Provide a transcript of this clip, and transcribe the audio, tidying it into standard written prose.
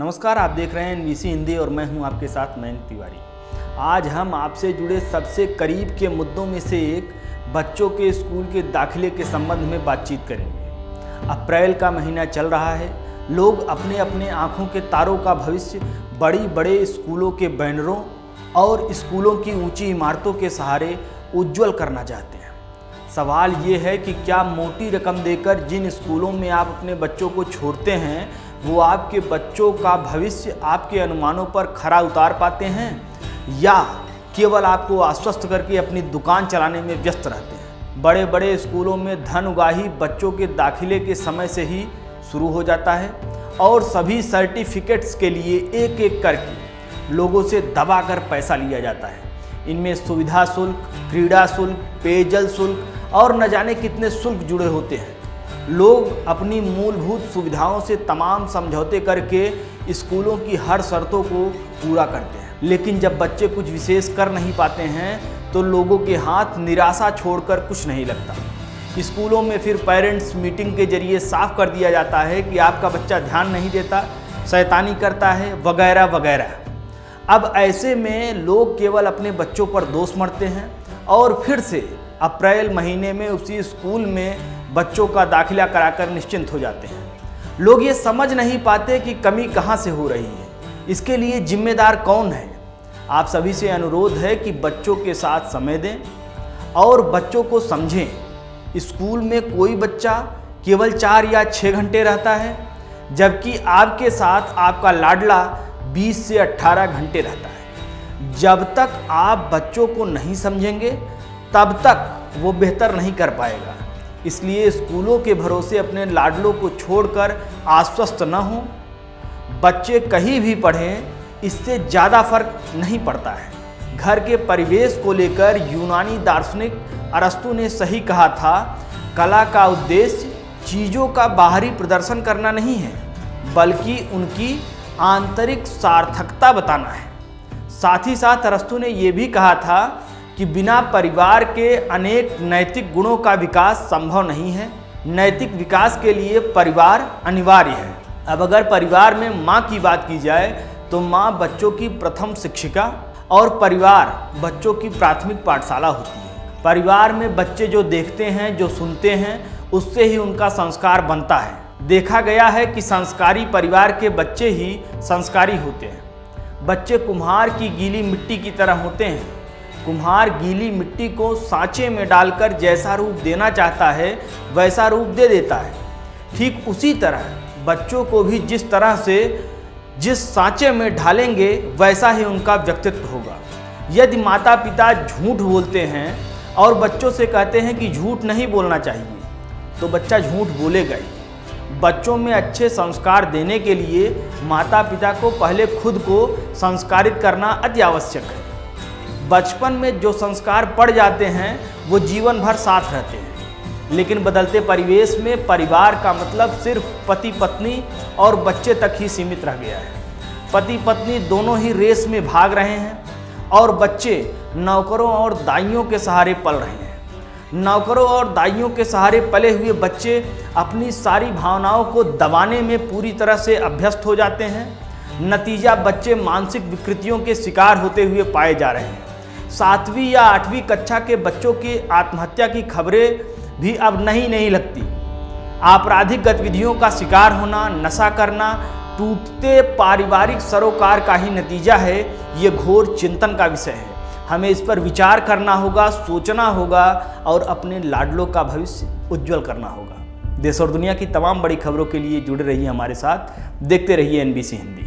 नमस्कार, आप देख रहे हैं एनबीसी हिंदी और मैं हूं आपके साथ मयंक तिवारी। आज हम आपसे जुड़े सबसे करीब के मुद्दों में से एक बच्चों के स्कूल के दाखिले के संबंध में बातचीत करेंगे। अप्रैल का महीना चल रहा है। लोग अपने अपने आंखों के तारों का भविष्य बड़ी बड़े स्कूलों के बैनरों और स्कूलों की ऊंची इमारतों के सहारे उज्ज्वल करना चाहते हैं। सवाल ये है कि क्या मोटी रकम देकर जिन स्कूलों में आप अपने बच्चों को छोड़ते हैं वो आपके बच्चों का भविष्य आपके अनुमानों पर खरा उतार पाते हैं, या केवल आपको आश्वस्त करके अपनी दुकान चलाने में व्यस्त रहते हैं। बड़े बड़े स्कूलों में धन उगाही बच्चों के दाखिले के समय से ही शुरू हो जाता है और सभी सर्टिफिकेट्स के लिए एक एक करके लोगों से दबाकर पैसा लिया जाता है। इनमें सुविधा शुल्क, क्रीड़ा शुल्क, पेयजल शुल्क और न जाने कितने शुल्क जुड़े होते हैं। लोग अपनी मूलभूत सुविधाओं से तमाम समझौते करके स्कूलों की हर शर्तों को पूरा करते हैं, लेकिन जब बच्चे कुछ विशेष कर नहीं पाते हैं तो लोगों के हाथ निराशा छोड़कर कुछ नहीं लगता। स्कूलों में फिर पेरेंट्स मीटिंग के जरिए साफ कर दिया जाता है कि आपका बच्चा ध्यान नहीं देता, शैतानी करता है, वगैरह वगैरह। अब ऐसे में लोग केवल अपने बच्चों पर दोष मढ़ते हैं और फिर से अप्रैल महीने में उसी स्कूल में बच्चों का दाखिला कराकर निश्चिंत हो जाते हैं। लोग ये समझ नहीं पाते कि कमी कहाँ से हो रही है, इसके लिए जिम्मेदार कौन है। आप सभी से अनुरोध है कि बच्चों के साथ समय दें और बच्चों को समझें। स्कूल में कोई बच्चा केवल 4 या 6 घंटे रहता है, जबकि आपके साथ आपका लाडला 20 से 18 घंटे रहता है। जब तक आप बच्चों को नहीं समझेंगे तब तक वो बेहतर नहीं कर पाएगा। इसलिए स्कूलों के भरोसे अपने लाडलों को छोड़कर आश्वस्त न हों। बच्चे कहीं भी पढ़ें, इससे ज़्यादा फर्क नहीं पड़ता है। घर के परिवेश को लेकर यूनानी दार्शनिक अरस्तु ने सही कहा था, कला का उद्देश्य चीज़ों का बाहरी प्रदर्शन करना नहीं है, बल्कि उनकी आंतरिक सार्थकता बताना है। साथ ही साथ अरस्तु ने यह भी कहा था कि बिना परिवार के अनेक नैतिक गुणों का विकास संभव नहीं है। नैतिक विकास के लिए परिवार अनिवार्य है। अब अगर परिवार में माँ की बात की जाए तो माँ बच्चों की प्रथम शिक्षिका और परिवार बच्चों की प्राथमिक पाठशाला होती है। परिवार में बच्चे जो देखते हैं, जो सुनते हैं, उससे ही उनका संस्कार बनता है। देखा गया है कि संस्कारी परिवार के बच्चे ही संस्कारी होते हैं। बच्चे कुम्हार की गीली मिट्टी की तरह होते हैं। कुम्हार गीली मिट्टी को सांचे में डालकर जैसा रूप देना चाहता है वैसा रूप दे देता है। ठीक उसी तरह बच्चों को भी जिस तरह से जिस सांचे में ढालेंगे वैसा ही उनका व्यक्तित्व होगा। यदि माता पिता झूठ बोलते हैं और बच्चों से कहते हैं कि झूठ नहीं बोलना चाहिए, तो बच्चा झूठ बोलेगा ही। बच्चों में अच्छे संस्कार देने के लिए माता पिता को पहले खुद को संस्कारित करना अति आवश्यक है। बचपन में जो संस्कार पड़ जाते हैं वो जीवन भर साथ रहते हैं, लेकिन बदलते परिवेश में परिवार का मतलब सिर्फ पति पत्नी और बच्चे तक ही सीमित रह गया है। पति पत्नी दोनों ही रेस में भाग रहे हैं और बच्चे नौकरों और दाइयों के सहारे पल रहे हैं। नौकरों और दाइयों के सहारे पले हुए बच्चे अपनी सारी भावनाओं को दबाने में पूरी तरह से अभ्यस्त हो जाते हैं। नतीजा बच्चे मानसिक विकृतियों के शिकार होते हुए पाए जा रहे हैं। 7वीं या 8वीं कक्षा के बच्चों की आत्महत्या की खबरें भी अब नहीं लगती। आपराधिक गतिविधियों का शिकार होना, नशा करना टूटते पारिवारिक सरोकार का ही नतीजा है। ये घोर चिंतन का विषय है। हमें इस पर विचार करना होगा, सोचना होगा और अपने लाडलों का भविष्य उज्जवल करना होगा। देश और दुनिया की तमाम बड़ी खबरों के लिए जुड़े रहिए हमारे साथ। देखते रहिए एनबीसी हिंदी।